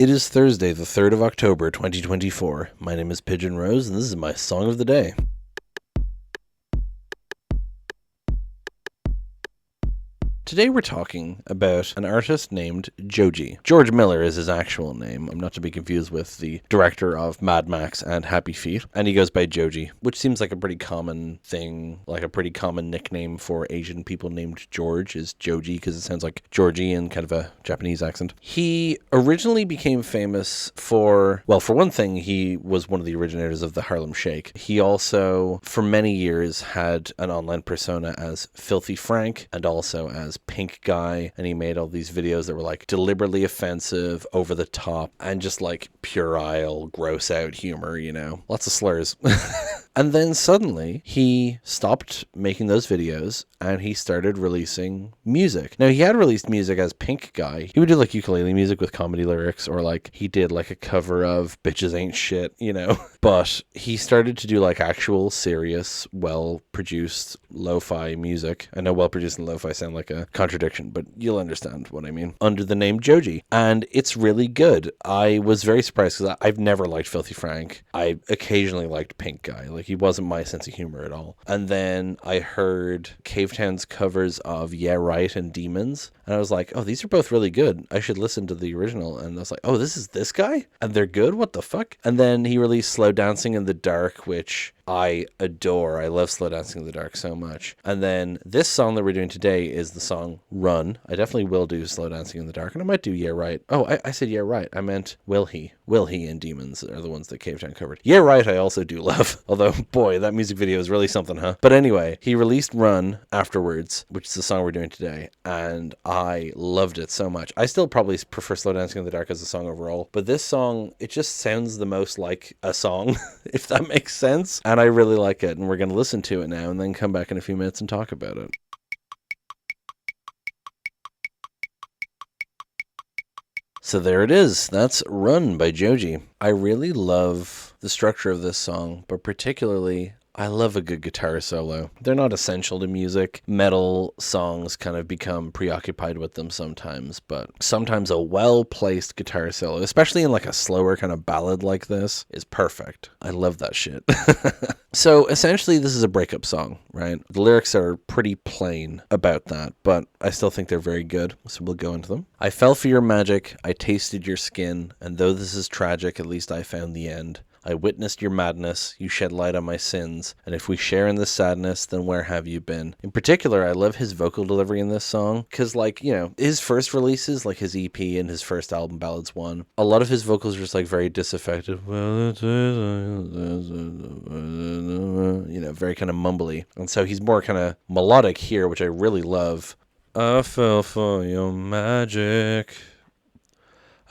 It is Thursday, the 3rd of October, 2024. My name is Pigeon Rose, and this is my song of the day. Today we're talking about an artist named Joji. George Miller is his actual name. I'm not to be confused with the director of Mad Max and Happy Feet. And he goes by Joji, which seems like a pretty common thing, like a pretty common nickname for Asian people named George is Joji, because it sounds like Georgie in kind of a Japanese accent. He originally became famous for one thing, he was one of the originators of the Harlem Shake. He also, for many years, had an online persona as Filthy Frank and also as Pink Guy, and he made all these videos that were like deliberately offensive, over the top, and just like puerile, gross out humor, you know, lots of slurs. And then suddenly he stopped making those videos and he started releasing music. Now, he had released music as Pink Guy. He would do like ukulele music with comedy lyrics, or like he did like a cover of Bitches Ain't Shit, you know. But he started to do like actual serious, well-produced lo-fi music. I know well-produced and lo-fi sound like a contradiction, but you'll understand what I mean. Under the name Joji. And it's really good. I was very surprised because I've never liked Filthy Frank. I occasionally liked Pink Guy. Like, he wasn't my sense of humor at all. And then I heard Cavetown's covers of Yeah Right and Demons, and I was like, oh, these are both really good. I should listen to the original. And I was like, oh, this is this guy? And they're good? What the fuck? And then he released Slow Dancing in the Dark, which I adore. I love Slow Dancing in the Dark so much. And then this song that we're doing today is the song Run. I definitely will do Slow Dancing in the Dark, and I might do Yeah Right. Oh, I said Yeah Right. I meant Will He. Will He and Demons are the ones that Cavetown covered. Yeah Right I also do love. Although, boy, that music video is really something, huh? But anyway, he released Run afterwards, which is the song we're doing today, and I loved it so much. I still probably prefer Slow Dancing in the Dark as a song overall, but this song, it just sounds the most like a song, if that makes sense. And I really like it, and we're going to listen to it now and then come back in a few minutes and talk about it. So there it is. That's Run by Joji. I really love the structure of this song, but particularly I love a good guitar solo. They're not essential to music. Metal songs kind of become preoccupied with them sometimes, but sometimes a well-placed guitar solo, especially in like a slower kind of ballad like this, is perfect. I love that shit. So essentially this is a breakup song, right? The lyrics are pretty plain about that, but I still think they're very good, so we'll go into them. I fell for your magic, I tasted your skin, and though this is tragic, at least I found the end. I witnessed your madness, you shed light on my sins, and if we share in this sadness, then where have you been? In particular, I love his vocal delivery in this song, because, like, you know, his first releases, like his EP and his first album, Ballads 1, a lot of his vocals are just, like, very disaffected. Well, you know, very kind of mumbly. And so he's more kind of melodic here, which I really love. I fell for your magic.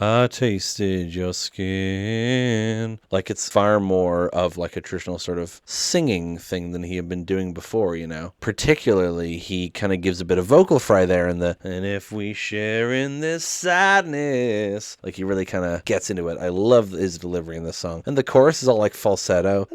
I tasted your skin. Like, it's far more of like a traditional sort of singing thing than he had been doing before, you know. Particularly, he kind of gives a bit of vocal fry there in the, and if we share in this sadness. Like, he really kind of gets into it. I love his delivery in this song. And the chorus is all like falsetto.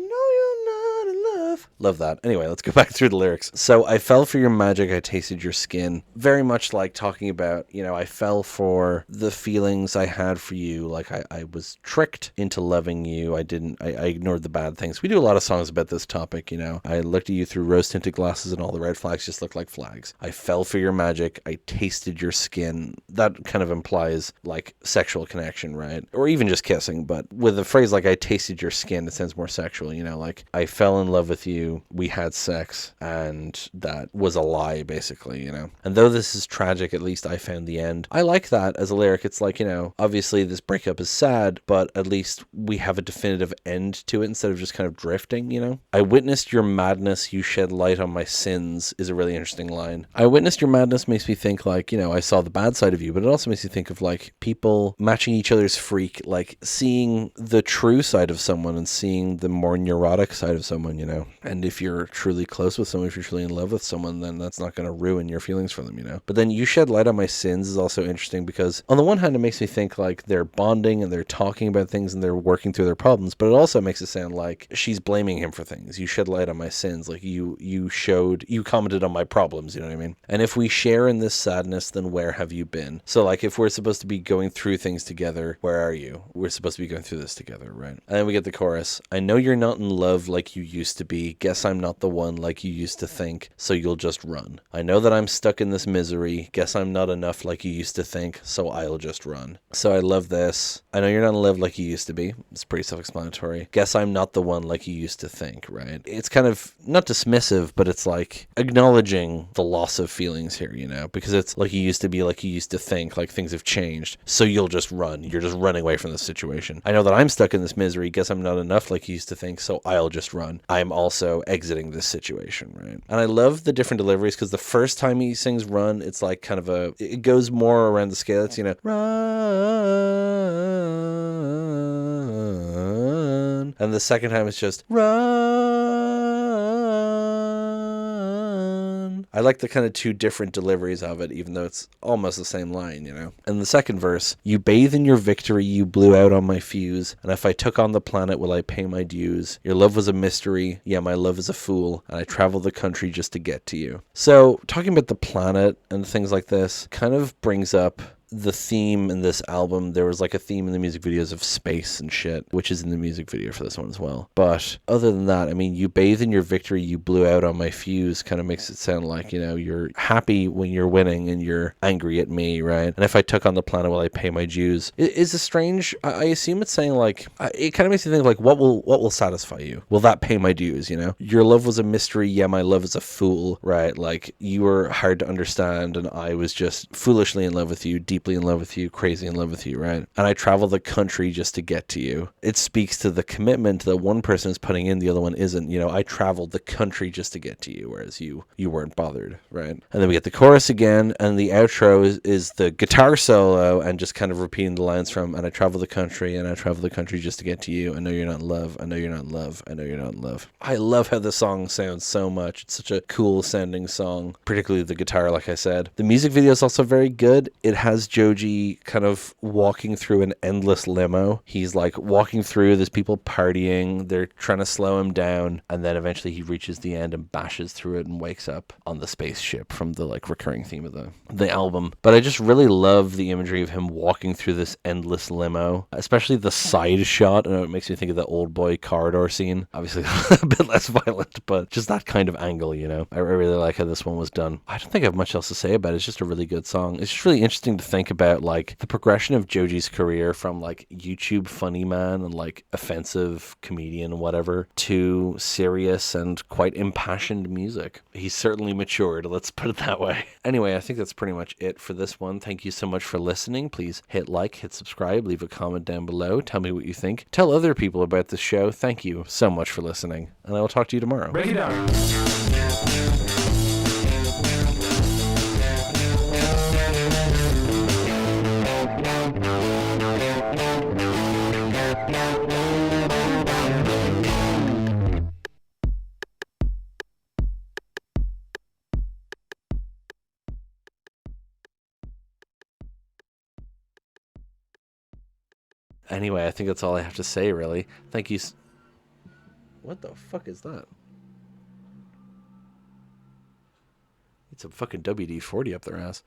Love that. Anyway, let's go back through the lyrics. So, I fell for your magic, I tasted your skin. Very much like talking about, you know, I fell for the feelings I had for you. Like, I was tricked into loving you. I ignored the bad things. We do a lot of songs about this topic, you know. I looked at you through rose-tinted glasses and all the red flags just looked like flags. I fell for your magic, I tasted your skin. That kind of implies, like, sexual connection, right? Or even just kissing, but with a phrase like, I tasted your skin, it sounds more sexual, you know, like, I fell in love with you, we had sex, and that was a lie, basically, you know. And though this is tragic, at least I found the end. I like that as a lyric. It's like, you know, obviously this breakup is sad, but at least we have a definitive end to it instead of just kind of drifting, you know. I witnessed your madness, you shed light on my sins is a really interesting line. I witnessed your madness makes me think like, you know, I saw the bad side of you, but it also makes me think of like people matching each other's freak, like seeing the true side of someone and seeing the more neurotic side of someone, you know. And And if you're truly close with someone, if you're truly in love with someone, then that's not going to ruin your feelings for them, you know? But then you shed light on my sins is also interesting because on the one hand, it makes me think like they're bonding and they're talking about things and they're working through their problems, but it also makes it sound like she's blaming him for things. You shed light on my sins. Like you commented on my problems, you know what I mean? And if we share in this sadness, then where have you been? So like if we're supposed to be going through things together, where are you? We're supposed to be going through this together, right? And then we get the chorus. I know you're not in love like you used to be. Guess I'm not the one like you used to think, so you'll just run. I know that I'm stuck in this misery. Guess I'm not enough like you used to think, so I'll just run. So I love this. I know you're not in love like you used to be. It's pretty self-explanatory. Guess I'm not the one like you used to think, right? It's kind of not dismissive, but it's like acknowledging the loss of feelings here, you know, because it's like you used to be, like you used to think, like things have changed, so you'll just run. You're just running away from the situation. I know that I'm stuck in this misery. Guess I'm not enough like you used to think, so I'll just run. I'm also exiting this situation, right? And I love the different deliveries because the first time he sings run, it's like kind of it goes more around the scale. It's, you know, run. And the second time it's just run. I like the kind of two different deliveries of it, even though it's almost the same line, you know? And the second verse, you bathe in your victory, you blew out on my fuse, and if I took on the planet, will I pay my dues? Your love was a mystery, yeah, my love is a fool, and I traveled the country just to get to you. So, talking about the planet and things like this kind of brings up the theme in this album. There was like a theme in the music videos of space and shit, which is in the music video for this one as well. But other than that, I mean, you bathe in your victory, you blew out on my fuse kind of makes it sound like, you know, you're happy when you're winning and you're angry at me, right? And if I took on the planet, will I pay my dues? It is a strange, I assume it's saying like, it kind of makes you think like, what will satisfy you? Will that pay my dues, you know? Your love was a mystery, yeah, my love is a fool, right? Like, you were hard to understand and I was just foolishly in love with you, deeply in love with you, crazy in love with you, right? And I travel the country just to get to you. It speaks to the commitment that one person is putting in, the other one isn't. You know, I traveled the country just to get to you, whereas you weren't bothered, right? And then we get the chorus again, and the outro is the guitar solo and just kind of repeating the lines from, and I travel the country, and I travel the country just to get to you. I know you're not in love. I know you're not in love. I know you're not in love. I love how the song sounds so much. It's such a cool sounding song, particularly the guitar, like I said. The music video is also very good. It has Joji kind of walking through an endless limo. He's like walking through, there's people partying, they're trying to slow him down, and then eventually he reaches the end and bashes through it and wakes up on the spaceship from the like recurring theme of the album. But I just really love the imagery of him walking through this endless limo, especially the side shot. I know it makes me think of the Old Boy corridor scene. Obviously a bit less violent, but just that kind of angle, you know. I really like how this one was done. I don't think I have much else to say about it. It's just a really good song. It's just really interesting to think about like the progression of Joji's career from like YouTube funny man and like offensive comedian whatever to serious and quite impassioned music. He's certainly matured, let's put it that way. Anyway, I think that's pretty much it for this one. Thank you so much for listening. Please hit like, hit subscribe, leave a comment down below, tell me what you think, tell other people about this show. Thank you so much for listening, and I will talk to you tomorrow. Break it down. Anyway, I think that's all I have to say, really. Thank you. What the fuck is that? It's a fucking WD-40 up their ass.